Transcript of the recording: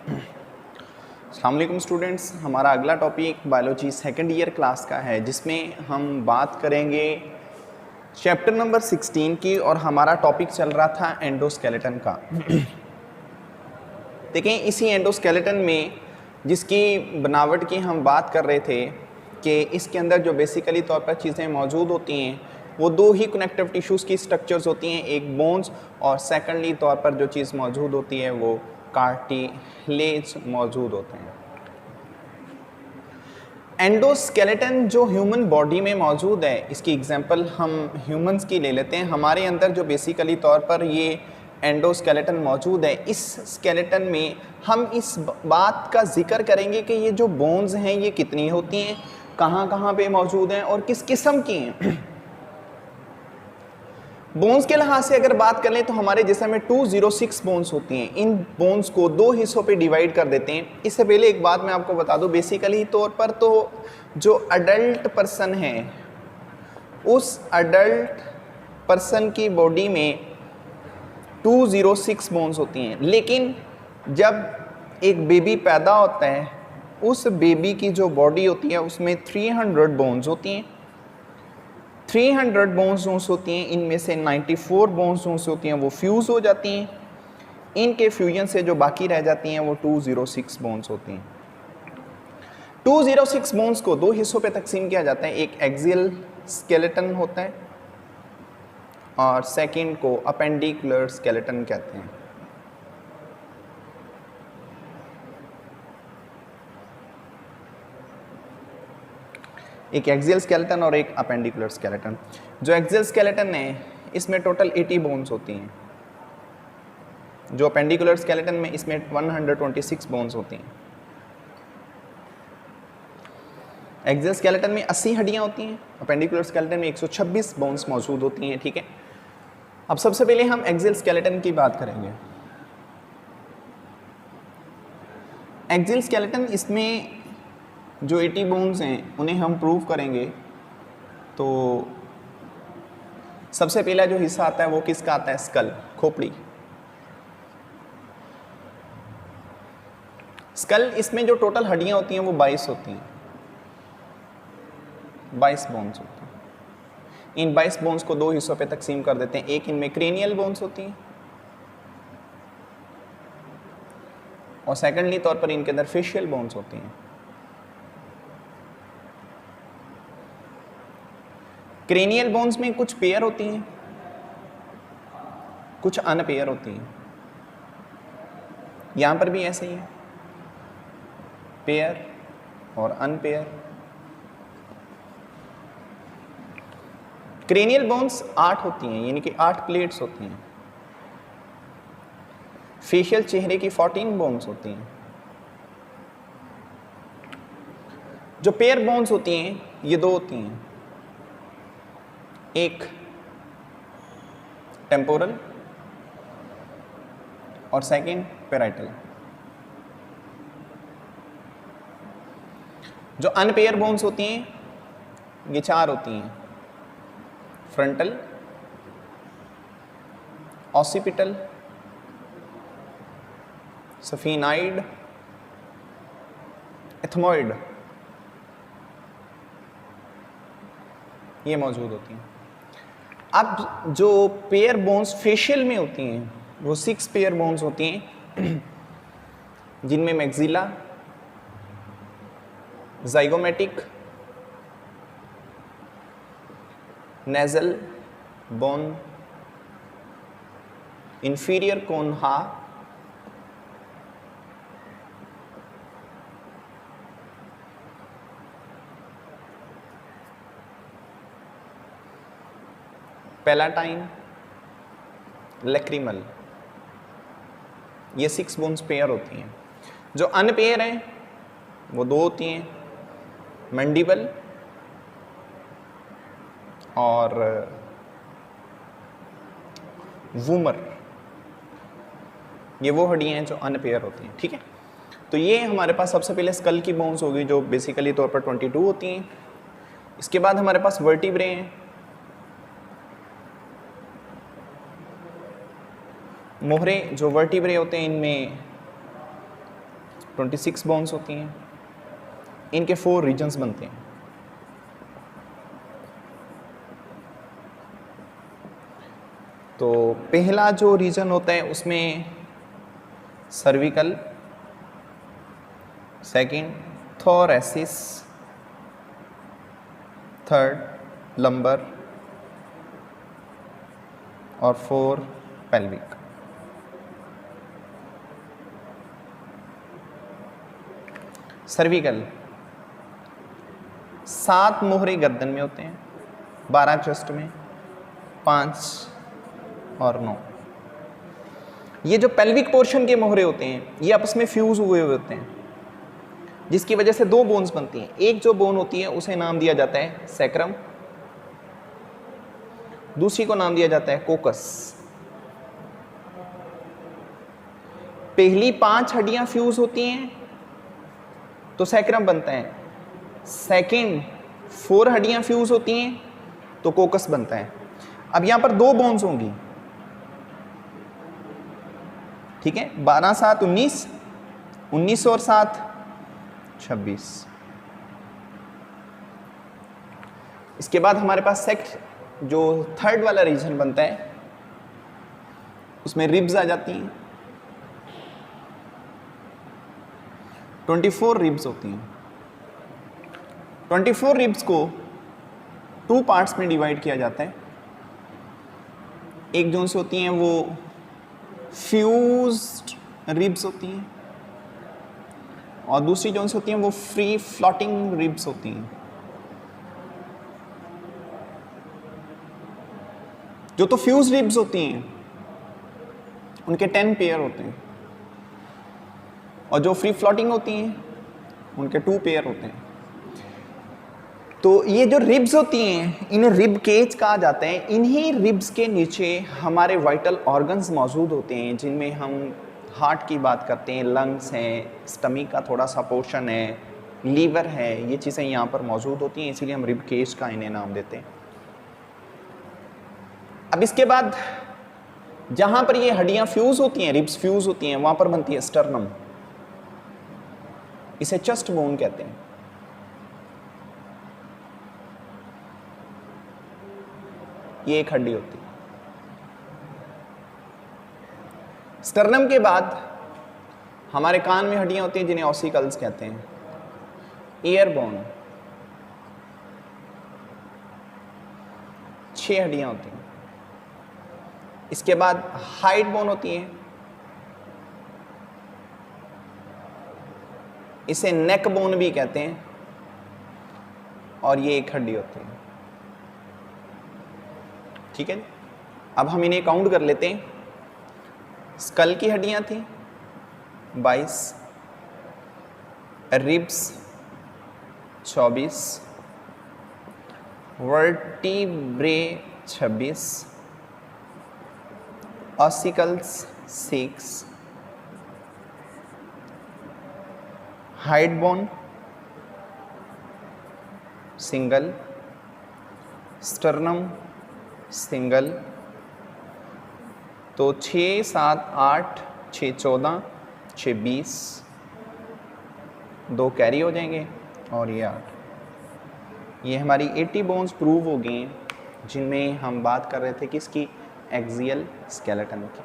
अस्सलाम वालेकुम स्टूडेंट्स, हमारा अगला topic biology second year class का है जिसमें हम बात करेंगे चैप्टर नंबर 16 की और हमारा टॉपिक चल रहा था एंडोस्केलेटन का। देखें, इसी एंडोस्केलेटन में जिसकी बनावट की हम बात कर रहे थे कि इसके अंदर जो बेसिकली तौर पर चीज़ें मौजूद होती हैं वो दो ही कनेक्टिव टिश्यूज़ की स्ट्रक्चर्स होती हैं, एक बोन्स और सेकेंडली तौर पर जो चीज़ मौजूद होती है वो कार्टिलेज मौजूद होते हैं। एंडोस्केलेटन जो ह्यूमन बॉडी में मौजूद है, इसकी एग्जांपल हम ह्यूमंस की ले लेते हैं। हमारे अंदर जो बेसिकली तौर पर ये एंडोस्केलेटन मौजूद है, इस स्केलेटन में हम इस बात का जिक्र करेंगे कि ये जो बोन्स हैं ये कितनी होती हैं, कहाँ कहाँ पे मौजूद हैं और किस किस्म की हैं। बोन्स के लिहाज से अगर बात कर लें तो हमारे जिस्म में 206 बोन्स होती हैं। इन बोन्स को दो हिस्सों पे डिवाइड कर देते हैं। इससे पहले एक बात मैं आपको बता दूं, बेसिकली तौर पर तो जो अडल्ट पर्सन है उस अडल्ट पर्सन की बॉडी में 206 बोन्स होती हैं, लेकिन जब एक बेबी पैदा होता है उस बेबी की जो बॉडी होती है उसमें 300 बोन्स होती हैं। 300 बोन्स होती हैं, इनमें से 94 बोन्स होती हैं वो फ्यूज़ हो जाती हैं। इनके फ्यूजन से जो बाकी रह जाती हैं वो 206 बोन्स होती हैं। 206 बोन्स को दो हिस्सों पे तकसीम किया जाता है, एक एक्सियल स्केलेटन होता है और सेकंड को अपेंडिकुलर स्केलेटन कहते हैं। एक एक्सियल स्केलेटन और एक अपेंडिकुलर स्केलेटन। जो एक्सियल स्केलेटन है इसमें टोटल 80 बोन्स होती हैं, जो अपेंडिकुलर स्केलेटन में इसमें 126 बोन्स होती हैं। एक्सियल स्केलेटन में 80 हड्डियां होती हैं, अपेंडिकुलर स्केलेटन में 126 बोन्स मौजूद होती हैं। ठीक है, अब सबसे पहले हम एक्सियल स्केलेटन की बात करेंगे। एक्सियल स्केलेटन इसमें जो 80 बोन्स हैं उन्हें हम प्रूव करेंगे तो सबसे पहला जो हिस्सा आता है वो किसका आता है? स्कल, खोपड़ी। स्कल, इसमें जो टोटल हड्डियां होती हैं वो 22 होती हैं, 22 बोन्स होती हैं। इन 22 बोन्स को दो हिस्सों पे तकसीम कर देते हैं, एक इनमें क्रेनियल बोन्स होती हैं और सेकेंडली तौर पर इनके अंदर फेशियल बोन्स होती हैं। क्रेनियल बोन्स में कुछ पेयर होती हैं, कुछ अनपेयर होती हैं। यहां पर भी ऐसे ही है, पेयर और अनपेयर। क्रेनियल बोन्स 8 होती हैं, यानी कि 8 प्लेट्स होती हैं। फेशियल चेहरे की 14 बोन्स होती हैं। जो पेयर बोन्स होती हैं ये दो होती हैं, एक टेम्पोरल और सेकंड पेराइटल। जो अनपेयर बोन्स होती हैं ये 4 होती हैं, फ्रंटल, ऑसिपिटल, सफिनाइड, एथमोइड, ये मौजूद होती हैं। अब जो पेयर बोन्स फेशियल में होती हैं वो 6 पेयर बोन्स होती हैं, जिनमें maxilla, zygomatic, nasal bone, inferior concha, palatine, lacrimal, ये 6 बोन्स पेयर होती हैं। जो अनपेयर हैं वो दो होती हैं, मैंडिबल और वूमर। ये वो हड्डियां हैं जो अनपेयर होती हैं। ठीक है, तो ये हमारे पास सबसे पहले स्कल की बोन्स होगी जो बेसिकली तौर पर 22 होती हैं। इसके बाद हमारे पास वर्टिब्रे हैं, मोहरे जो वर्टिब्रे होते हैं इनमें 26 बोन्स होती हैं। इनके 4 रीजन्स बनते हैं। तो पहला जो रीजन होता है उसमें cervical, second thoracic, third lumbar और 4 पेल्विक। सर्विकल 7 मोहरे गर्दन में होते हैं, 12 चेस्ट में, 5 और 9। ये जो पेल्विक पोर्शन के मोहरे होते हैं ये आपस में फ्यूज हुए हुए होते हैं, जिसकी वजह से 2 बोन्स बनती हैं। एक जो बोन होती है उसे नाम दिया जाता है सैक्रम, दूसरी को नाम दिया जाता है कोकस। पहली 5 हड्डियां फ्यूज होती हैं तो सैक्रम बनता है, सेकंड 4 हड्डियां फ्यूज होती हैं तो कोकस बनता है। अब यहां पर 2 बोन्स होंगी, ठीक है, 12 7 19, 19 और 7 26। इसके बाद हमारे पास जो थर्ड वाला रीजन बनता है उसमें रिब्स आ जाती हैं। 24 रिब्स होती हैं। 24 रिब्स को 2 पार्ट्स में डिवाइड किया जाता है। एक जोन से होती हैं वो फ्यूज्ड रिब्स होती हैं और दूसरी जोन से होती हैं वो फ्री फ्लोटिंग रिब्स होती हैं। जो तो फ्यूज रिब्स होती हैं उनके 10 पेयर होते हैं और जो फ्री फ्लोटिंग होती हैं उनके 2 पेयर होते हैं। तो ये जो रिब्स होती हैं इन्हें रिब केज कहा जाता है। इन्हीं रिब्स के नीचे हमारे वाइटल ऑर्गन्स मौजूद होते हैं, जिनमें हम हार्ट की बात करते हैं, लंग्स हैं, स्टमक का थोड़ा सा पोर्शन है, लीवर है, ये चीज़ें यहाँ पर मौजूद होती हैं, इसीलिए हम रिब केज का इन्हें नाम देते हैं। अब इसके बाद जहाँ पर ये हड्डियाँ फ्यूज़ होती हैं, रिब्स फ्यूज़ होती हैं, वहाँ पर बनती है स्टर्नम। इसे चेस्ट बोन कहते हैं। ये एक हड्डी होती है। स्टर्नम के बाद हमारे कान में हड्डियां होती हैं जिन्हें ऑसिकल्स कहते हैं। ईयर बोन 6 हड्डियां होती हैं। इसके बाद हाइड बोन होती है, इसे नेक बोन भी कहते हैं और ये एक हड्डी होती है। ठीक है, अब हम इन्हें काउंट कर लेते हैं। स्कल की हड्डियां थी 22, ribs 24, vertebrae 26, ossicles 6, hide bone single, sternum single. तो 6 7 8 6 14 6 20, 2 कैरी हो जाएंगे और ये 8। ये हमारी 80 बोन्स प्रूव हो गई हैं, जिनमें हम बात कर रहे थे किसकी, एक्सियल स्केलेटन की।